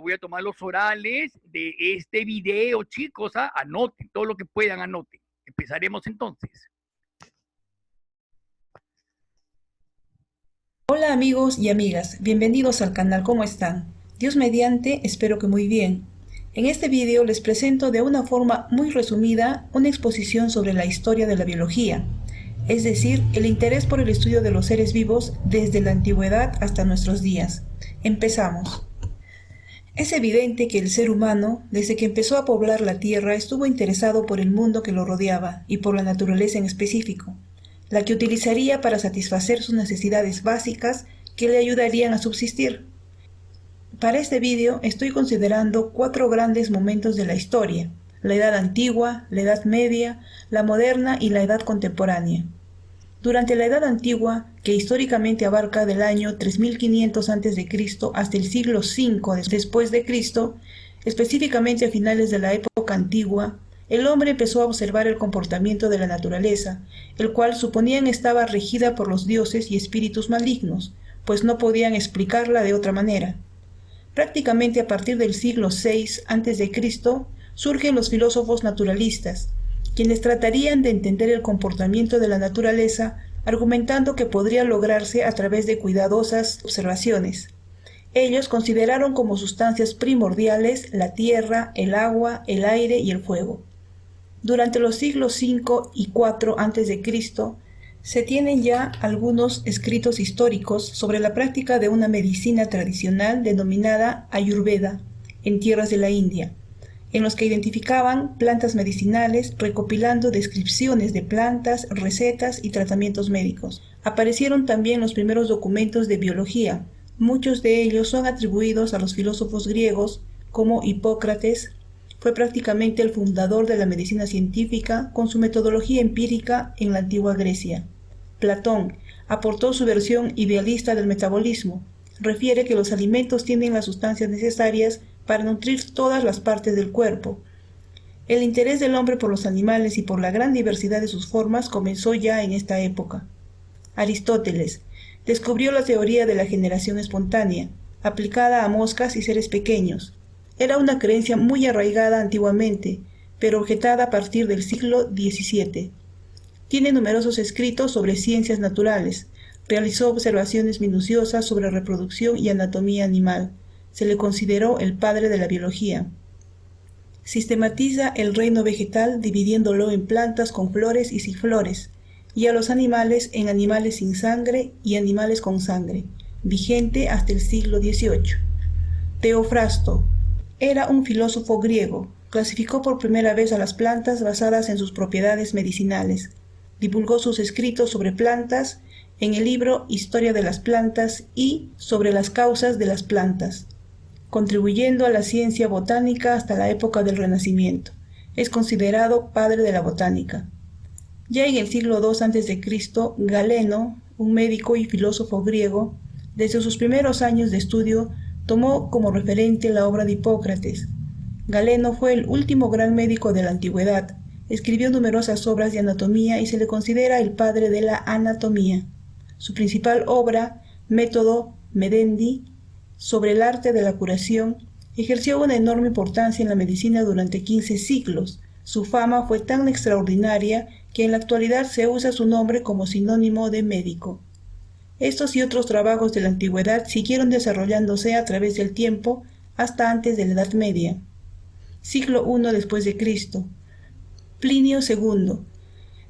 voy a tomar los orales de este video, chicos. Anoten todo lo que puedan, anoten. Empezaremos entonces. Hola amigos y amigas, bienvenidos al canal, ¿cómo están? Dios mediante, espero que muy bien. En este video les presento de una forma muy resumida una exposición sobre la historia de la biología, es decir, el interés por el estudio de los seres vivos desde la antigüedad hasta nuestros días. Empezamos. Es evidente que el ser humano, desde que empezó a poblar la Tierra, estuvo interesado por el mundo que lo rodeaba y por la naturaleza en específico, la que utilizaría para satisfacer sus necesidades básicas que le ayudarían a subsistir. Para este vídeo estoy considerando 4 grandes momentos de la historia: la Edad Antigua, la Edad Media, la Moderna y la Edad Contemporánea. Durante la Edad Antigua, que históricamente abarca del año 3500 a.C. hasta el siglo V después de Cristo, específicamente a finales de la época antigua, el hombre empezó a observar el comportamiento de la naturaleza, el cual suponían estaba regida por los dioses y espíritus malignos, pues no podían explicarla de otra manera. Prácticamente a partir del siglo VI a.C. surgen los filósofos naturalistas, quienes tratarían de entender el comportamiento de la naturaleza, argumentando que podría lograrse a través de cuidadosas observaciones. Ellos consideraron como sustancias primordiales la tierra, el agua, el aire y el fuego. Durante los siglos V y IV a.C., se tienen ya algunos escritos históricos sobre la práctica de una medicina tradicional denominada Ayurveda en tierras de la India, en los que identificaban plantas medicinales recopilando descripciones de plantas, recetas y tratamientos médicos. Aparecieron también los primeros documentos de biología. Muchos de ellos son atribuidos a los filósofos griegos, como Hipócrates. Fue prácticamente el fundador de la medicina científica con su metodología empírica en la antigua Grecia. Platón aportó su versión idealista del metabolismo. Refiere que los alimentos tienen las sustancias necesarias para nutrir todas las partes del cuerpo. El interés del hombre por los animales y por la gran diversidad de sus formas comenzó ya en esta época. Aristóteles descubrió la teoría de la generación espontánea, aplicada a moscas y seres pequeños. Era una creencia muy arraigada antiguamente, pero objetada a partir del siglo XVII. Tiene numerosos escritos sobre ciencias naturales. Realizó observaciones minuciosas sobre reproducción y anatomía animal. Se le consideró el padre de la biología. Sistematiza el reino vegetal dividiéndolo en plantas con flores y sin flores, y a los animales en animales sin sangre y animales con sangre, vigente hasta el siglo XVIII. Teofrasto era un filósofo griego. Clasificó por primera vez a las plantas basadas en sus propiedades medicinales. Divulgó sus escritos sobre plantas en el libro Historia de las plantas y sobre las causas de las plantas, contribuyendo a la ciencia botánica hasta la época del Renacimiento. Es considerado padre de la botánica. Ya en el siglo II a.C., Galeno, un médico y filósofo griego, desde sus primeros años de estudio, tomó como referente la obra de Hipócrates. Galeno fue el último gran médico de la antigüedad. Escribió numerosas obras de anatomía y se le considera el padre de la anatomía. Su principal obra, Método Medendi, sobre el arte de la curación, ejerció una enorme importancia en la medicina durante 15 siglos. Su fama fue tan extraordinaria que en la actualidad se usa su nombre como sinónimo de médico. Estos y otros trabajos de la antigüedad siguieron desarrollándose a través del tiempo hasta antes de la Edad Media. Siglo I después de Cristo. Plinio II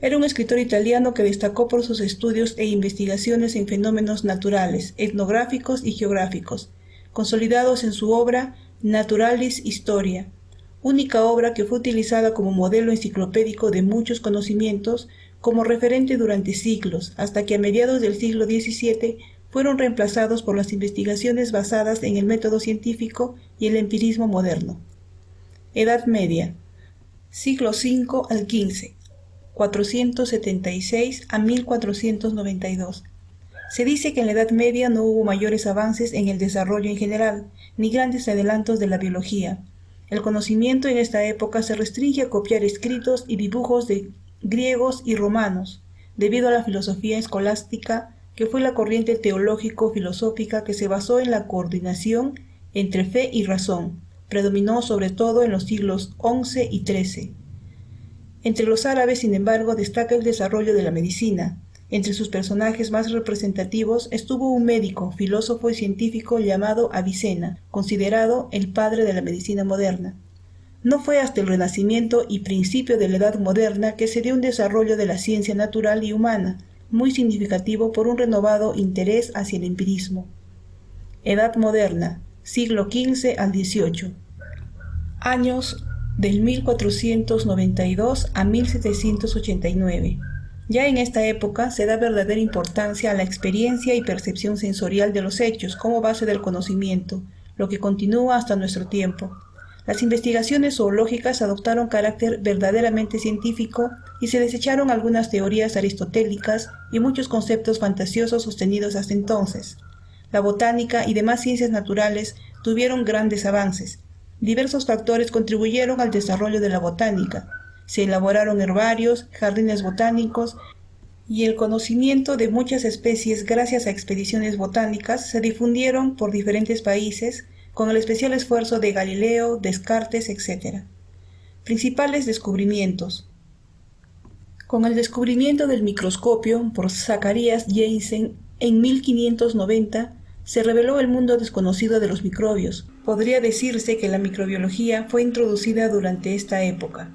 era un escritor italiano que destacó por sus estudios e investigaciones en fenómenos naturales, etnográficos y geográficos, consolidados en su obra Naturalis Historia, única obra que fue utilizada como modelo enciclopédico de muchos conocimientos como referente durante siglos, hasta que a mediados del siglo XVII fueron reemplazados por las investigaciones basadas en el método científico y el empirismo moderno. Edad Media, siglo V al XV, 476 a 1492. Se dice que en la Edad Media no hubo mayores avances en el desarrollo en general, ni grandes adelantos de la biología. El conocimiento en esta época se restringe a copiar escritos y dibujos de griegos y romanos, debido a la filosofía escolástica, que fue la corriente teológico-filosófica que se basó en la coordinación entre fe y razón. Predominó sobre todo en los siglos XI y XIII. Entre los árabes, sin embargo, destaca el desarrollo de la medicina. Entre sus personajes más representativos estuvo un médico, filósofo y científico llamado Avicena, considerado el padre de la medicina moderna. No fue hasta el Renacimiento y principio de la Edad Moderna que se dio un desarrollo de la ciencia natural y humana, muy significativo por un renovado interés hacia el empirismo. Edad Moderna, siglo XV al XVIII. Años del 1492 a 1789. Ya en esta época se da verdadera importancia a la experiencia y percepción sensorial de los hechos como base del conocimiento, lo que continúa hasta nuestro tiempo. Las investigaciones zoológicas adoptaron carácter verdaderamente científico y se desecharon algunas teorías aristotélicas y muchos conceptos fantasiosos sostenidos hasta entonces. La botánica y demás ciencias naturales tuvieron grandes avances. Diversos factores contribuyeron al desarrollo de la botánica. Se elaboraron herbarios, jardines botánicos y el conocimiento de muchas especies gracias a expediciones botánicas se difundieron por diferentes países con el especial esfuerzo de Galileo, Descartes, etc. Principales descubrimientos. Con el descubrimiento del microscopio por Zacharias Janssen en 1590, se reveló el mundo desconocido de los microbios. Podría decirse que la microbiología fue introducida durante esta época.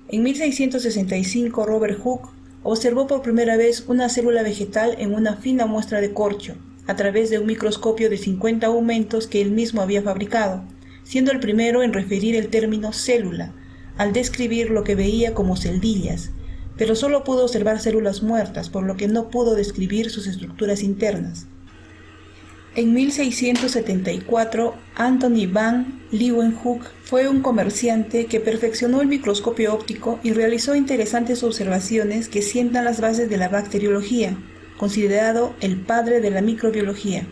En 1665, Robert Hooke observó por primera vez una célula vegetal en una fina muestra de corcho, a través de un microscopio de 50 aumentos que él mismo había fabricado, siendo el primero en referir el término célula, al describir lo que veía como celdillas, pero solo pudo observar células muertas, por lo que no pudo describir sus estructuras internas. En 1674, Anthony van Leeuwenhoek fue un comerciante que perfeccionó el microscopio óptico y realizó interesantes observaciones que sientan las bases de la bacteriología, considerado el padre de la microbiología.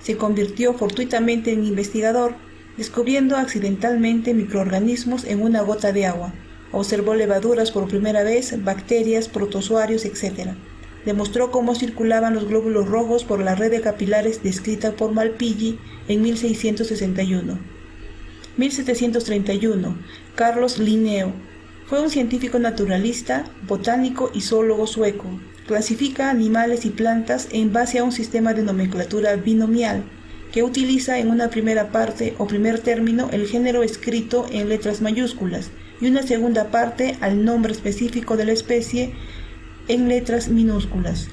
Se convirtió fortuitamente en investigador, descubriendo accidentalmente microorganismos en una gota de agua. Observó levaduras por primera vez, bacterias, protozoarios, etc. Demostró cómo circulaban los glóbulos rojos por la red de capilares descrita por Malpighi en 1661. 1731. Carlos Linneo fue un científico naturalista, botánico y zoólogo sueco. Clasifica animales y plantas en base a un sistema de nomenclatura binomial, que utiliza en una primera parte o primer término el género escrito en letras mayúsculas y una segunda parte al nombre específico de la especie en letras minúsculas.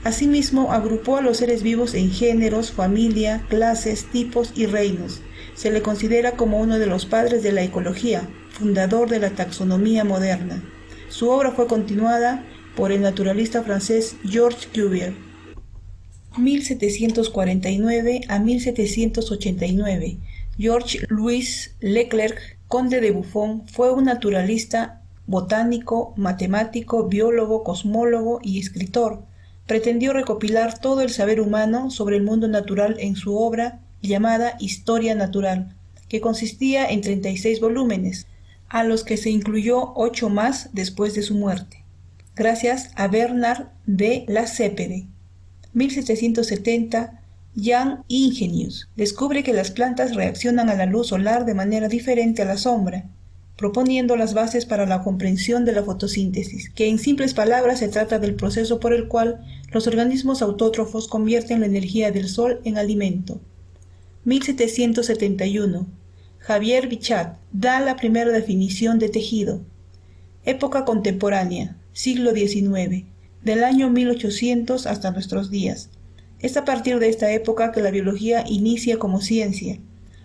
Asimismo, agrupó a los seres vivos en géneros, familia, clases, tipos y reinos. Se le considera como uno de los padres de la ecología, fundador de la taxonomía moderna. Su obra fue continuada por el naturalista francés Georges Cuvier. 1749 a 1789. Georges-Louis Leclerc, conde de Buffon, fue un naturalista, botánico, matemático, biólogo, cosmólogo y escritor. Pretendió recopilar todo el saber humano sobre el mundo natural en su obra llamada Historia Natural, que consistía en 36 volúmenes, a los que se incluyó 8 más después de su muerte, gracias a Bernard de Lacépède. 1770, Jan Ingenius descubre que las plantas reaccionan a la luz solar de manera diferente a la sombra, proponiendo las bases para la comprensión de la fotosíntesis, que en simples palabras se trata del proceso por el cual los organismos autótrofos convierten la energía del sol en alimento. 1771. Javier Bichat da la primera definición de tejido. Época contemporánea, siglo XIX, del año 1800 hasta nuestros días. Es a partir de esta época que la biología inicia como ciencia.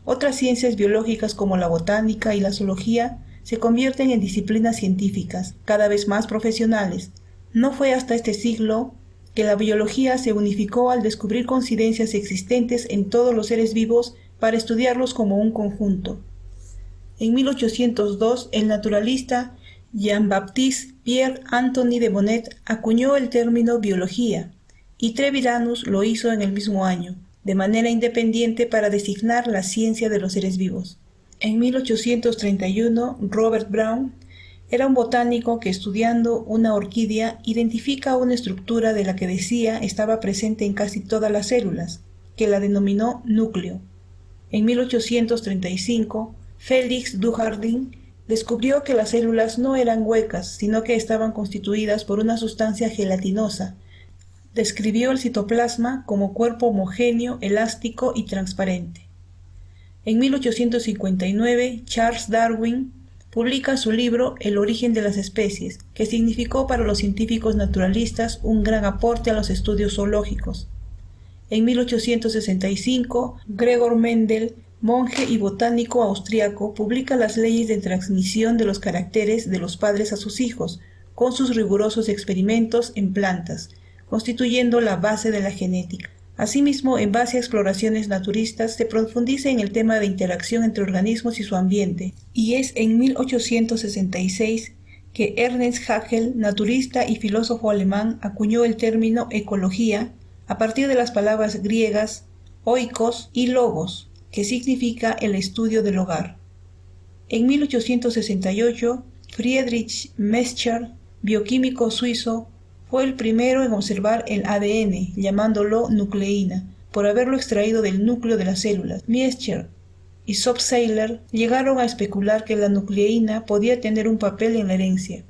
Otras ciencias biológicas como la botánica y la zoología se convierten en disciplinas científicas, cada vez más profesionales. No fue hasta este siglo que la biología se unificó al descubrir coincidencias existentes en todos los seres vivos para estudiarlos como un conjunto. En 1802, el naturalista Jean-Baptiste Pierre-Antoine de Bonnet acuñó el término biología, y Treviranus lo hizo en el mismo año, de manera independiente para designar la ciencia de los seres vivos. En 1831, Robert Brown era un botánico que, estudiando una orquídea, identifica una estructura de la que decía estaba presente en casi todas las células, que la denominó núcleo. En 1835, Félix Dujardin descubrió que las células no eran huecas, sino que estaban constituidas por una sustancia gelatinosa. Describió el citoplasma como cuerpo homogéneo, elástico y transparente. En 1859, Charles Darwin publica su libro El origen de las especies, que significó para los científicos naturalistas un gran aporte a los estudios zoológicos. En 1865, Gregor Mendel, monje y botánico austriaco, publica las leyes de transmisión de los caracteres de los padres a sus hijos, con sus rigurosos experimentos en plantas, constituyendo la base de la genética. Asimismo, en base a exploraciones naturistas, se profundiza en el tema de interacción entre organismos y su ambiente, y es en 1866 que Ernst Haeckel, naturista y filósofo alemán, acuñó el término ecología a partir de las palabras griegas oikos y logos, que significa el estudio del hogar. En 1868, Friedrich Mescher, bioquímico suizo, fue el primero en observar el ADN, llamándolo nucleína, por haberlo extraído del núcleo de las células. Mescher y Subseiler llegaron a especular que la nucleína podía tener un papel en la herencia.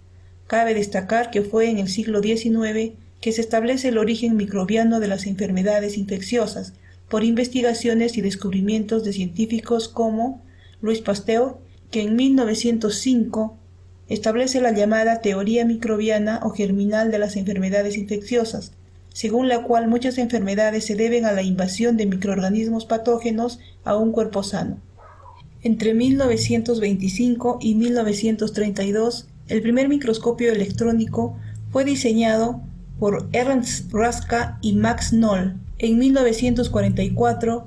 Cabe destacar que fue en el siglo XIX que se establece el origen microbiano de las enfermedades infecciosas, por investigaciones y descubrimientos de científicos como Louis Pasteur, que en 1905 establece la llamada teoría microbiana o germinal de las enfermedades infecciosas, según la cual muchas enfermedades se deben a la invasión de microorganismos patógenos a un cuerpo sano. Entre 1925 y 1932, el primer microscopio electrónico fue diseñado por Ernst Raska y Max Noll. En 1944,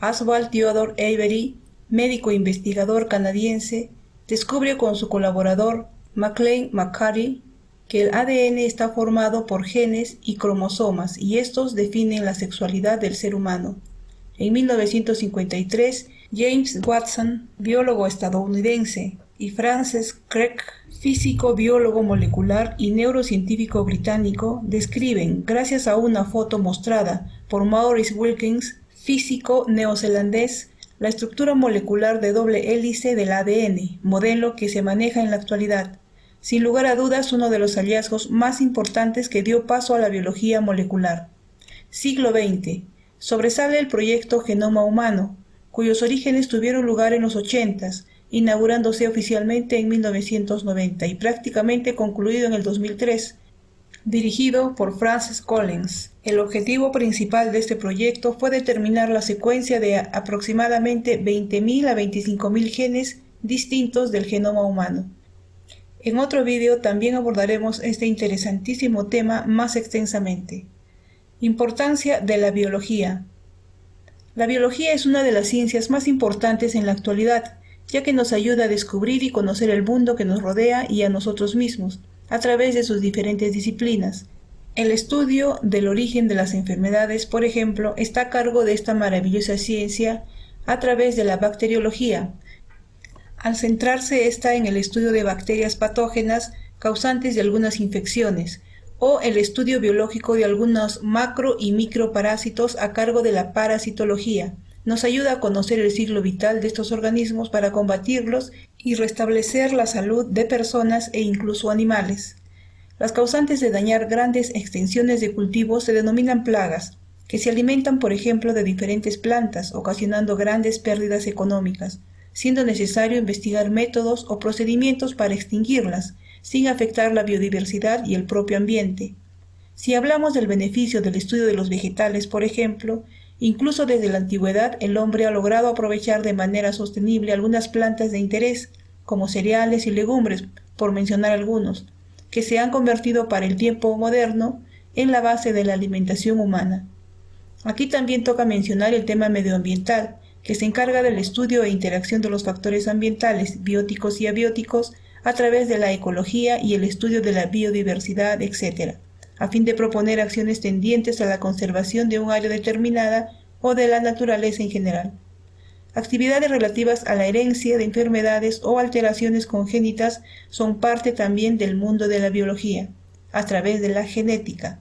Oswald Theodore Avery, médico e investigador canadiense, descubre con su colaborador McLean McCarty que el ADN está formado por genes y cromosomas y estos definen la sexualidad del ser humano. En 1953, James Watson, biólogo estadounidense, y Francis Crick, físico, biólogo molecular y neurocientífico británico, describen, gracias a una foto mostrada por Maurice Wilkins, físico neozelandés, la estructura molecular de doble hélice del ADN, modelo que se maneja en la actualidad. Sin lugar a dudas, uno de los hallazgos más importantes que dio paso a la biología molecular. Siglo XX. Sobresale el proyecto Genoma Humano, cuyos orígenes tuvieron lugar en los 80s, inaugurándose oficialmente en 1990 y prácticamente concluido en el 2003, dirigido por Francis Collins. El objetivo principal de este proyecto fue determinar la secuencia de aproximadamente 20.000 a 25.000 genes distintos del genoma humano. En otro vídeo también abordaremos este interesantísimo tema más extensamente. Importancia de la biología. La biología es una de las ciencias más importantes en la actualidad, ya que nos ayuda a descubrir y conocer el mundo que nos rodea y a nosotros mismos, a través de sus diferentes disciplinas. El estudio del origen de las enfermedades, por ejemplo, está a cargo de esta maravillosa ciencia a través de la bacteriología, al centrarse esta en el estudio de bacterias patógenas causantes de algunas infecciones, o el estudio biológico de algunos macro y microparásitos a cargo de la parasitología. Nos ayuda a conocer el ciclo vital de estos organismos para combatirlos y restablecer la salud de personas e incluso animales. Las causantes de dañar grandes extensiones de cultivos se denominan plagas, que se alimentan, por ejemplo, de diferentes plantas, ocasionando grandes pérdidas económicas, siendo necesario investigar métodos o procedimientos para extinguirlas, sin afectar la biodiversidad y el propio ambiente. Si hablamos del beneficio del estudio de los vegetales, por ejemplo, incluso desde la antigüedad el hombre ha logrado aprovechar de manera sostenible algunas plantas de interés, como cereales y legumbres, por mencionar algunos, que se han convertido para el tiempo moderno en la base de la alimentación humana. Aquí también toca mencionar el tema medioambiental, que se encarga del estudio e interacción de los factores ambientales, bióticos y abióticos, a través de la ecología y el estudio de la biodiversidad, etc., a fin de proponer acciones tendientes a la conservación de un área determinada o de la naturaleza en general. Actividades relativas a la herencia de enfermedades o alteraciones congénitas son parte también del mundo de la biología, a través de la genética.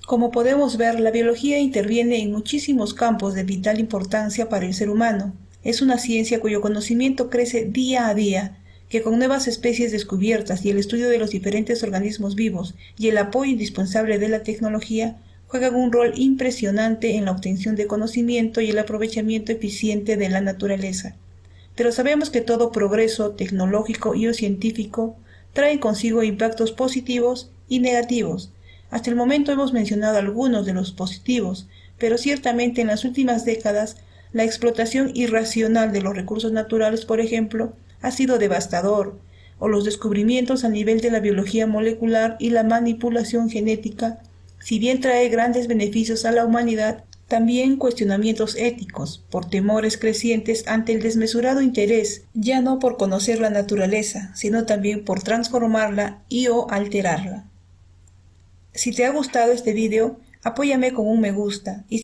Como podemos ver, la biología interviene en muchísimos campos de vital importancia para el ser humano. Es una ciencia cuyo conocimiento crece día a día, que con nuevas especies descubiertas y el estudio de los diferentes organismos vivos y el apoyo indispensable de la tecnología, juegan un rol impresionante en la obtención de conocimiento y el aprovechamiento eficiente de la naturaleza. Pero sabemos que todo progreso tecnológico y o científico trae consigo impactos positivos y negativos. Hasta el momento hemos mencionado algunos de los positivos, pero ciertamente en las últimas décadas la explotación irracional de los recursos naturales, por ejemplo, ha sido devastador, o los descubrimientos a nivel de la biología molecular y la manipulación genética, si bien trae grandes beneficios a la humanidad, también cuestionamientos éticos, por temores crecientes ante el desmesurado interés, ya no por conocer la naturaleza, sino también por transformarla y o alterarla. Si te ha gustado este video, apóyame con un me gusta y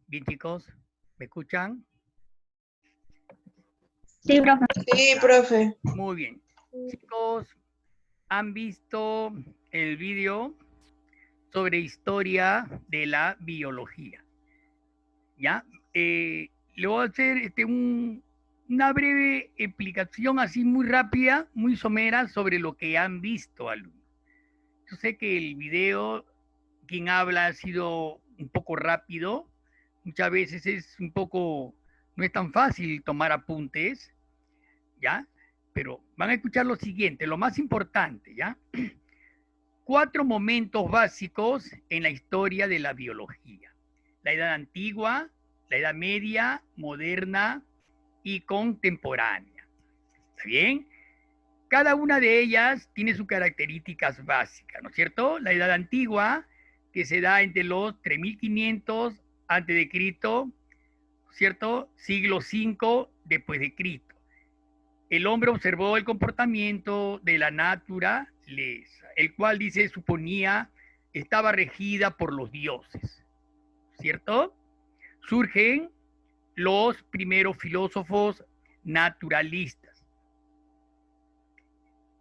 Bien, chicos, ¿me escuchan? Sí, profe. Sí, profe. Muy bien. Chicos, ¿han visto el video sobre historia de la biología? ¿Ya? Le voy a hacer una breve explicación así muy rápida, muy somera sobre lo que han visto, alumnos. Yo sé que el video, quien habla ha sido un poco rápido, muchas veces es un poco, no es tan fácil tomar apuntes, ¿ya? Pero van a escuchar lo siguiente, lo más importante, ¿ya? 4 momentos básicos en la historia de la biología. La edad antigua, la edad media, moderna y contemporánea. ¿Está bien? Cada una de ellas tiene sus características básicas, ¿no es cierto? La edad antigua, que se da entre los 3500 antes de Cristo, ¿cierto? Siglo V después de Cristo. El hombre observó el comportamiento de la naturaleza, el cual, dice, suponía estaba regida por los dioses, ¿cierto? Surgen los primeros filósofos naturalistas.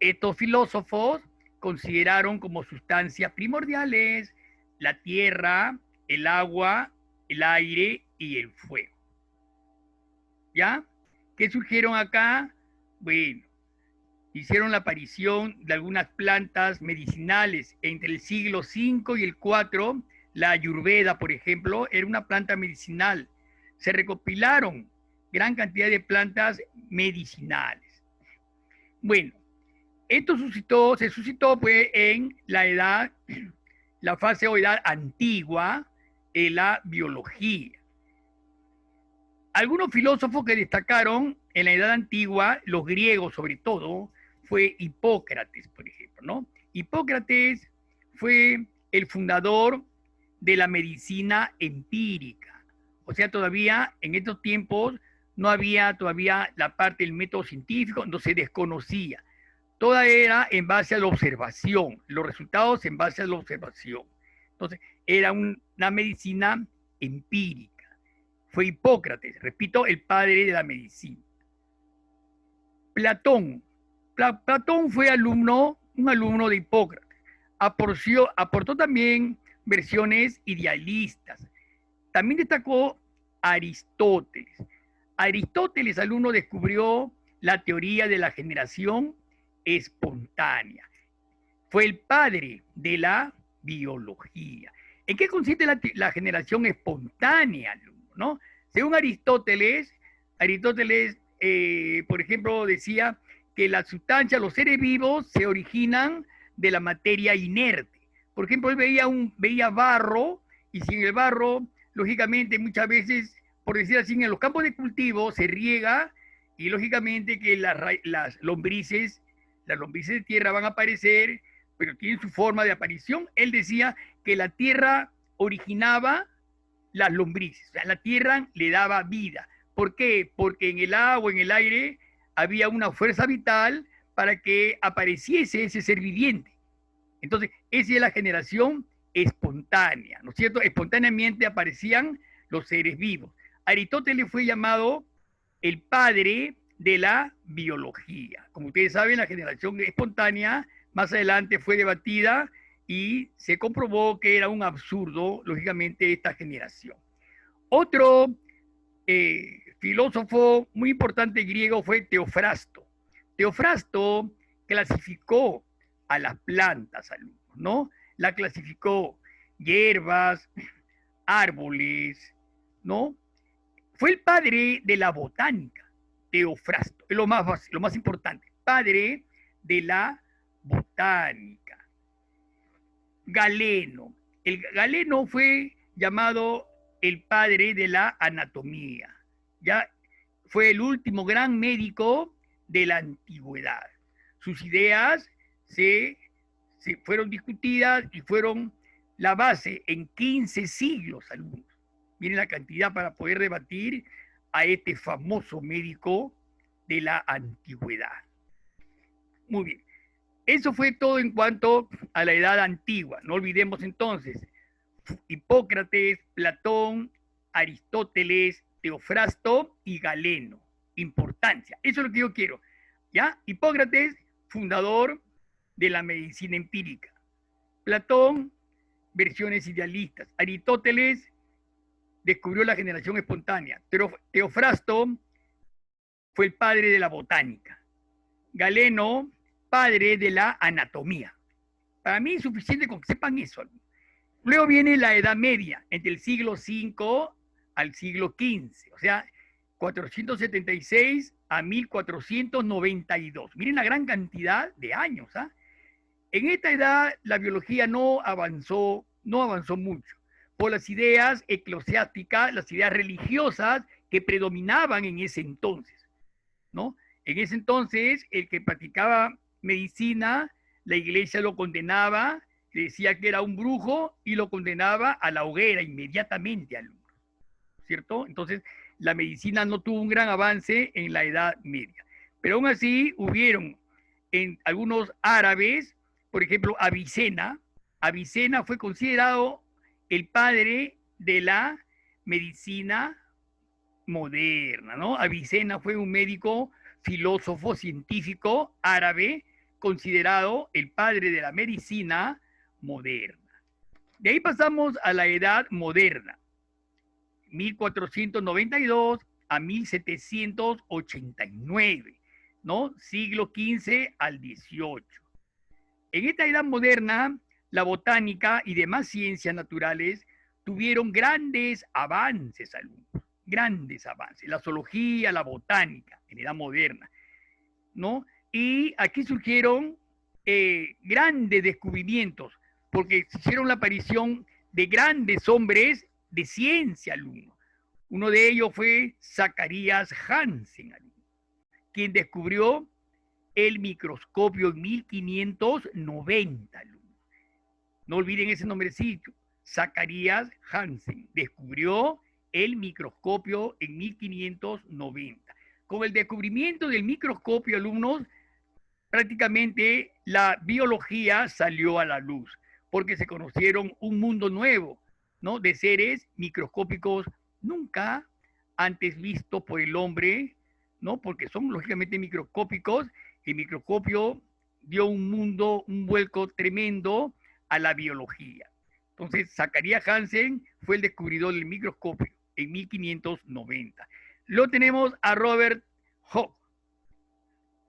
Estos filósofos consideraron como sustancias primordiales la tierra, el agua, el aire y el fuego. ¿Ya? ¿Qué surgieron acá? Bueno, hicieron la aparición de algunas plantas medicinales entre el siglo V y el IV. La ayurveda, por ejemplo, era una planta medicinal. Se recopilaron gran cantidad de plantas medicinales. Bueno, esto se suscitó pues en la fase o edad antigua de la biología. Algunos filósofos que destacaron en la edad antigua, los griegos sobre todo, fue Hipócrates, por ejemplo, ¿no? Hipócrates fue el fundador de la medicina empírica. O sea, todavía en estos tiempos no había todavía la parte del método científico, no se desconocía. Toda era en base a la observación, los resultados en base a la observación. Entonces, era una medicina empírica. Fue Hipócrates, repito, el padre de la medicina. Platón. Platón fue un alumno de Hipócrates. Aportó también versiones idealistas. También destacó Aristóteles. Aristóteles, alumno, descubrió la teoría de la generación espontánea. Fue el padre de la biología. ¿En qué consiste la generación espontánea, ¿no? Según Aristóteles, por ejemplo, decía que las sustancias, los seres vivos, se originan de la materia inerte. Por ejemplo, él veía barro, y si en el barro, lógicamente, muchas veces, por decir así, en los campos de cultivo se riega, y lógicamente que las lombrices de tierra van a aparecer, pero tienen su forma de aparición. Él decía que la tierra originaba las lombrices, o sea, la tierra le daba vida. ¿Por qué? Porque en el agua, en el aire, había una fuerza vital para que apareciese ese ser viviente. Entonces, esa es la generación espontánea, ¿no es cierto? Espontáneamente aparecían los seres vivos. Aristóteles fue llamado el padre de la biología. Como ustedes saben, la generación espontánea más adelante fue debatida y se comprobó que era un absurdo, lógicamente, esta generación. Otro filósofo muy importante griego fue Teofrasto. Teofrasto clasificó a las plantas, ¿no? La clasificó hierbas, árboles, ¿no? Fue el padre de la botánica, Teofrasto, es lo más importante, padre de la botánica. Galeno. El Galeno fue llamado el padre de la anatomía. Ya fue el último gran médico de la antigüedad. Sus ideas se fueron discutidas y fueron la base en 15 siglos, alumnos. Miren la cantidad para poder debatir a este famoso médico de la antigüedad. Muy bien. Eso fue todo en cuanto a la edad antigua. No olvidemos entonces, Hipócrates, Platón, Aristóteles, Teofrasto y Galeno. Importancia. Eso es lo que yo quiero. ¿Ya? Hipócrates, fundador de la medicina empírica. Platón, versiones idealistas. Aristóteles descubrió la generación espontánea. Teofrasto fue el padre de la botánica. Galeno, padre de la anatomía. Para mí es suficiente con que sepan eso. Luego viene la Edad Media, entre el siglo V al siglo XV, o sea, 476 a 1492. Miren la gran cantidad de años. ¿Ah? En esta edad la biología no avanzó mucho por las ideas eclesiásticas, las ideas religiosas que predominaban en ese entonces, ¿no? En ese entonces, el que practicaba medicina, la iglesia lo condenaba, le decía que era un brujo y lo condenaba a la hoguera inmediatamente, ¿cierto? Entonces, la medicina no tuvo un gran avance en la Edad Media. Pero aún así, hubieron en algunos árabes, por ejemplo, Avicena. Avicena fue considerado el padre de la medicina moderna, ¿no? Avicena fue un médico, filósofo, científico árabe, considerado el padre de la medicina moderna. De ahí pasamos a la Edad Moderna, 1492 a 1789, ¿no? Siglo XV al XVIII. En esta Edad Moderna, la botánica y demás ciencias naturales tuvieron grandes avances, alumnos, grandes avances. La zoología, la botánica, en Edad Moderna, ¿no? Y aquí surgieron grandes descubrimientos, porque se hicieron la aparición de grandes hombres de ciencia, alumnos. Uno de ellos fue Zacarías Hansen, alumno, quien descubrió el microscopio en 1590, alumno. No olviden ese nombrecito, Zacarías Hansen, descubrió el microscopio en 1590. Con el descubrimiento del microscopio, alumnos, prácticamente la biología salió a la luz, porque se conocieron un mundo nuevo, ¿no? De seres microscópicos nunca antes vistos por el hombre, ¿no? Porque son lógicamente microscópicos. El microscopio dio un vuelco tremendo a la biología. Entonces, Zacarías Hansen fue el descubridor del microscopio en 1590. Luego tenemos a Robert Hooke,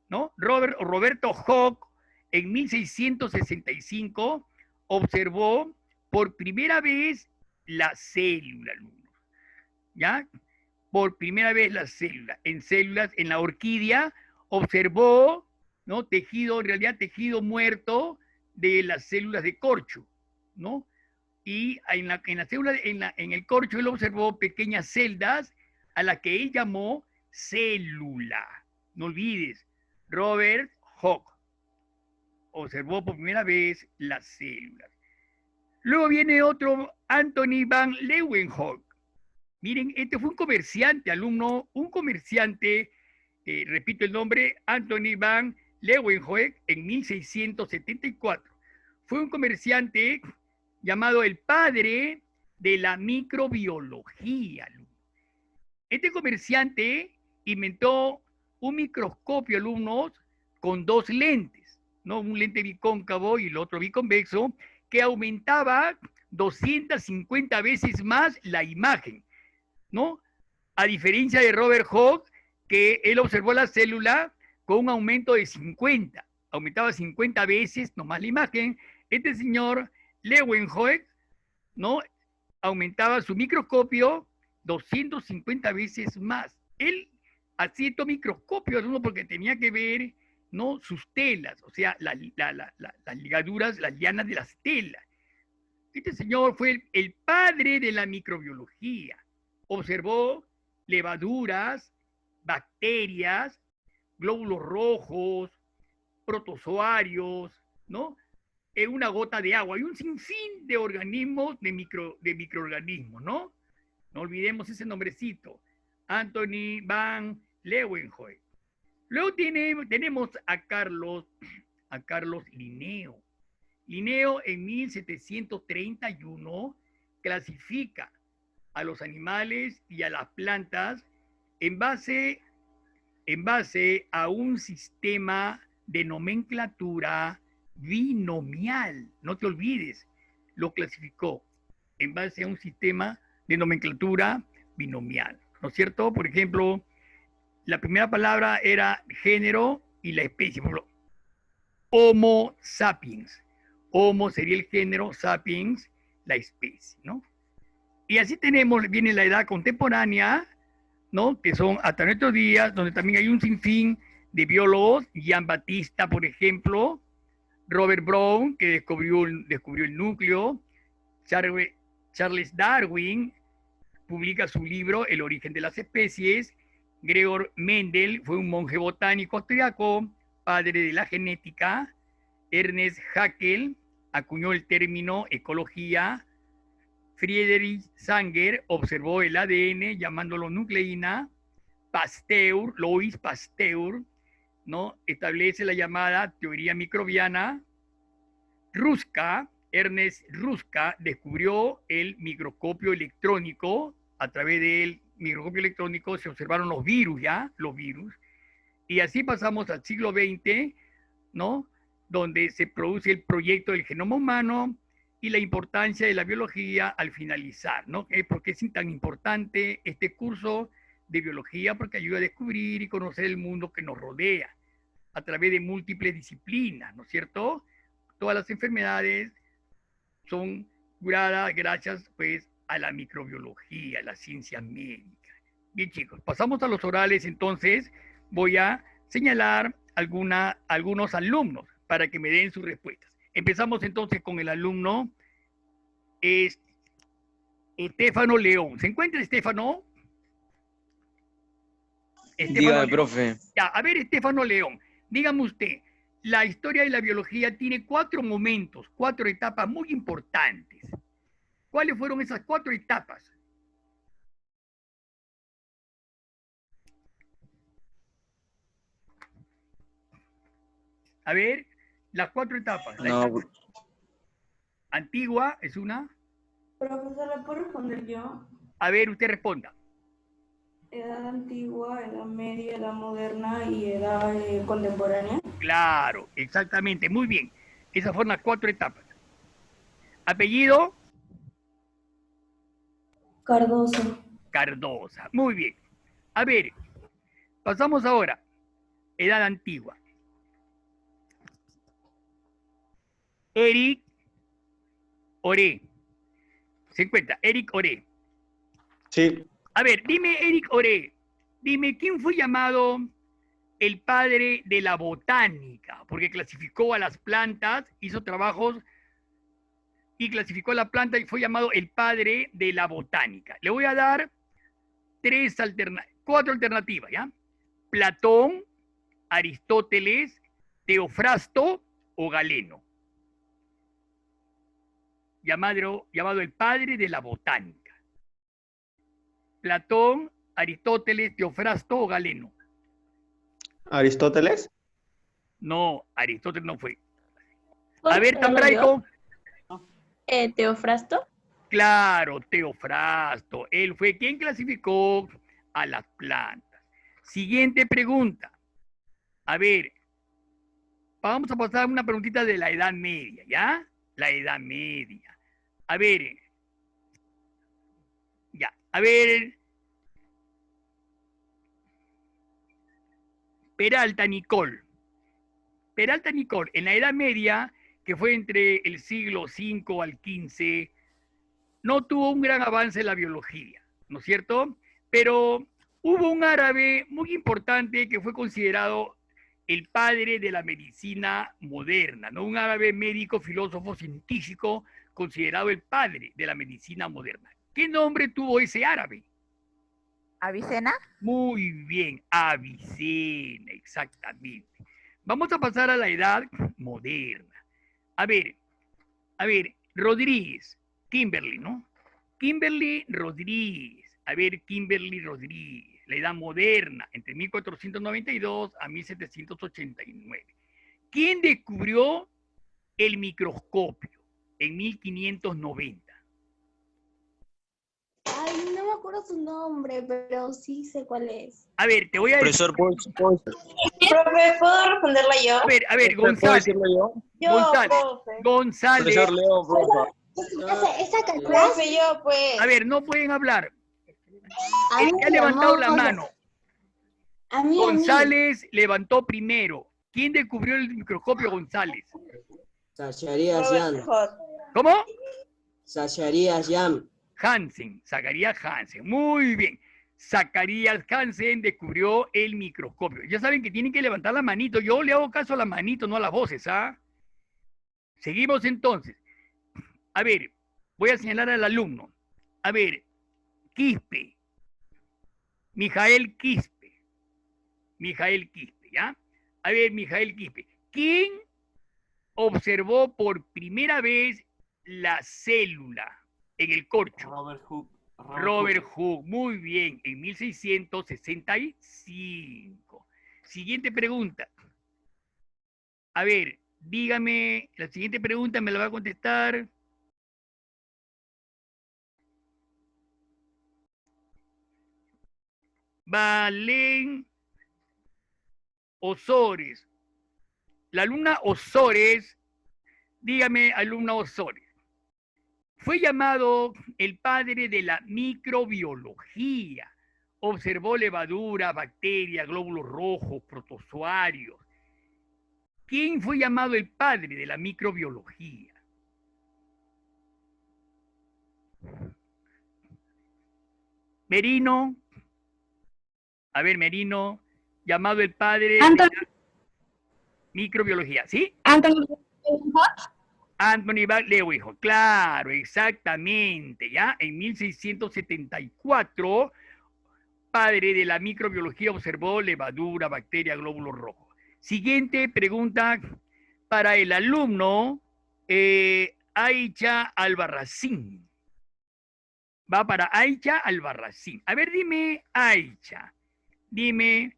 ¿no? Roberto Hooke en 1665 observó por primera vez la célula, alumnos, ¿ya? Por primera vez la célula. En células, en la orquídea, observó, ¿no? Tejido, en realidad tejido muerto de las células de corcho, ¿no? Y en la célula, en el corcho, él observó pequeñas celdas a las que él llamó célula. No olvides, Robert Hooke observó por primera vez las células. Luego viene otro, Anthony van Leeuwenhoek. Miren, este fue un comerciante, alumno, un comerciante repito el nombre, Anthony van Leeuwenhoek, en 1674. Fue un comerciante llamado el padre de la microbiología. Este comerciante inventó un microscopio, alumnos, con dos lentes, ¿no? Un lente bicóncavo y el otro biconvexo, que aumentaba 250 veces más la imagen, ¿no? A diferencia de Robert Hooke, que él observó la célula con un aumento de 50, aumentaba 50 veces nomás la imagen. Este señor Leeuwenhoek, ¿no? Aumentaba su microscopio 250 veces más. Él hacía estos microscopios, ¿no? Porque tenía que ver, ¿no? Sus telas, o sea, las ligaduras, las lianas de las telas. Este señor fue el padre de la microbiología. Observó levaduras, bacterias, glóbulos rojos, protozoarios, ¿no? En una gota de agua. Hay un sinfín de organismos, de microorganismos, ¿no? No olvidemos ese nombrecito. Anthony van Leeuwenhoek. Luego tenemos a Carlos Linneo. Linneo en 1731 clasifica a los animales y a las plantas en base a un sistema de nomenclatura binomial. No te olvides, lo clasificó en base a un sistema de nomenclatura binomial, ¿no es cierto? Por ejemplo, la primera palabra era género y la especie. Por ejemplo, Homo sapiens. Homo sería el género, sapiens la especie, ¿no? Y así viene la edad contemporánea, ¿no? Que son hasta nuestros días, donde también hay un sinfín de biólogos, Jean Baptiste, por ejemplo, Robert Brown, que descubrió el núcleo, Charles Darwin publica su libro El origen de las especies, Gregor Mendel fue un monje botánico austriaco, padre de la genética, Ernest Haeckel acuñó el término ecología, Friedrich Sanger observó el ADN llamándolo nucleína, Louis Pasteur, ¿no? Establece la llamada teoría microbiana. Ernest Ruska descubrió el microscopio electrónico. A través del microscopio electrónico se observaron los virus, y así pasamos al siglo XX, ¿no? Donde se produce el proyecto del genoma humano y la importancia de la biología al finalizar, ¿no? ¿Por qué es tan importante este curso de biología? Porque ayuda a descubrir y conocer el mundo que nos rodea a través de múltiples disciplinas, ¿no es cierto? Todas las enfermedades son curadas gracias, pues, a la microbiología, a la ciencia médica. Bien, chicos, pasamos a los orales. Entonces voy a señalar algunos alumnos para que me den sus respuestas. Empezamos entonces con el alumno Estefano León. ¿Se encuentra Estefano? Dígame, profe. Ya, a ver, Estefano León, dígame usted, la historia de la biología tiene 4 momentos, 4 etapas muy importantes. ¿Cuáles fueron esas 4 etapas? A ver, las 4 etapas. No. Antigua es una. Profesor, ¿le puedo responder yo? A ver, usted responda. Edad antigua, edad media, edad moderna y edad contemporánea. Claro, exactamente, muy bien. Esas fueron las 4 etapas. ¿Apellido? Cardoso. Cardosa, muy bien. A ver, pasamos ahora. Edad antigua. Eric Oré. ¿Se encuentra? Eric Oré. Sí. A ver, dime, Eric Oré, dime, ¿quién fue llamado el padre de la botánica? Porque clasificó a las plantas, hizo trabajos y clasificó la planta y fue llamado el padre de la botánica. Le voy a dar 4 alternativas, ¿ya? Platón, Aristóteles, Teofrasto o Galeno. Llamado el padre de la botánica. Platón, Aristóteles, Teofrasto o Galeno. ¿Aristóteles? No, Aristóteles no fue. A ver, Tambraico. Teofrasto. Claro, Teofrasto. Él fue quien clasificó a las plantas. Siguiente pregunta. A ver, vamos a pasar una preguntita de la Edad Media, ¿ya? La Edad Media. A ver. Ya, a ver. Peralta Nicol. Peralta Nicol, en la Edad Media, que fue entre el siglo V al XV, no tuvo un gran avance en la biología, ¿no es cierto? Pero hubo un árabe muy importante que fue considerado el padre de la medicina moderna, ¿no? Un árabe médico, filósofo, científico, considerado el padre de la medicina moderna. ¿Qué nombre tuvo ese árabe? ¿Avicena? Muy bien, Avicena, exactamente. Vamos a pasar a la edad moderna. A ver, Rodríguez, Kimberly, ¿no? Kimberly Rodríguez. A ver, Kimberly Rodríguez, la edad moderna, entre 1492 a 1789. ¿Quién descubrió el microscopio en 1590? Ay, no me acuerdo su nombre, pero sí sé cuál es. A ver, te voy a decir. Profesor, Profe, ¿puedo responderla yo? A ver, González. González. Profesor León, profe. Profe, yo, pues. A ver, no pueden hablar. A El mí que ha me levantado llamó- la mano. A mí. González levantó primero. ¿Quién descubrió el microscopio, González? Zacarías Jan. ¿Cómo? Zacarías Jan. Hansen, Zacarías Hansen. Muy bien. Zacarías Hansen descubrió el microscopio. Ya saben que tienen que levantar la manito. Yo le hago caso a la manito, no a las voces, ¿ah? Seguimos entonces. A ver, voy a señalar al alumno. A ver, Quispe. Mijael Quispe. Mijael Quispe, ¿ya? A ver, Mijael Quispe. ¿Quién observó por primera vez la célula en el corcho? Robert Hooke, muy bien, en 1665. Siguiente pregunta. A ver, dígame, la siguiente pregunta me la va a contestar. Valen Osores. La alumna Osores, dígame, alumna Osores. Fue llamado el padre de la microbiología. Observó levadura, bacterias, glóbulos rojos, protozoarios. ¿Quién fue llamado el padre de la microbiología? Merino. A ver, Merino, llamado el padre de la microbiología, ¿sí? Anthony Van Leeuwenhoek, claro, exactamente, ¿ya? En 1674, padre de la microbiología, observó levadura, bacteria, glóbulos rojos. Siguiente pregunta para el alumno Aicha Albarracín. Va para Aicha Albarracín. A ver, dime, Aicha, dime,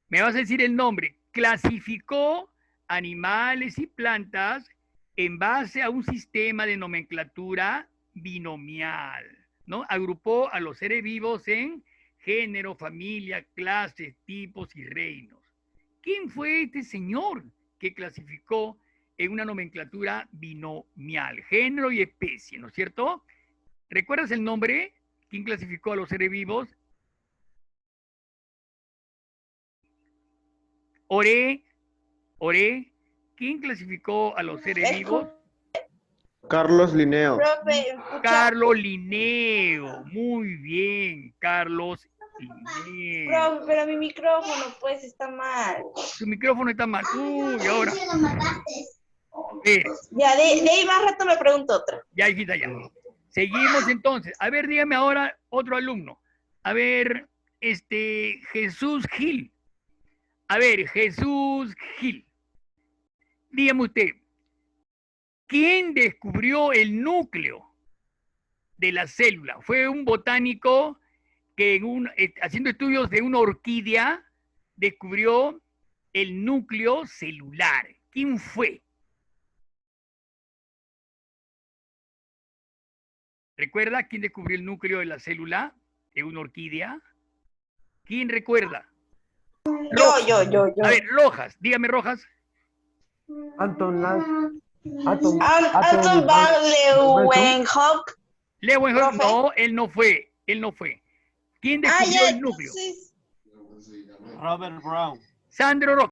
me vas a decir el nombre. Clasificó animales y plantas en base a un sistema de nomenclatura binomial, ¿no? Agrupó a los seres vivos en género, familia, clases, tipos y reinos. ¿Quién fue este señor que clasificó en una nomenclatura binomial, género y especie, ¿no es cierto? ¿Recuerdas el nombre? ¿Quién clasificó a los seres vivos? Oré, ¿quién clasificó a los seres vivos? Carlos Linneo. Carlos Linneo, muy bien, Carlos Linneo. Pero mi micrófono, pues, está mal. Su micrófono está mal. Uy, ahora. Ya, de ahí más rato me pregunto otra. Ya, hijita, ya. Seguimos entonces. A ver, dígame ahora otro alumno. A ver, Jesús Gil. A ver, Jesús Gil. Dígame usted, ¿quién descubrió el núcleo de la célula? Fue un botánico que haciendo estudios de una orquídea descubrió el núcleo celular? ¿Quién fue? ¿Recuerda quién descubrió el núcleo de la célula de una orquídea? ¿Quién recuerda? Yo. A ver, Rojas, dígame Rojas. Anton Anton van Leeuwenhoek. Leeuwenhoek, Profe. no, él no fue. ¿Quién descubrió el núcleo? entonces. Robert Brown. Sandro Rojas.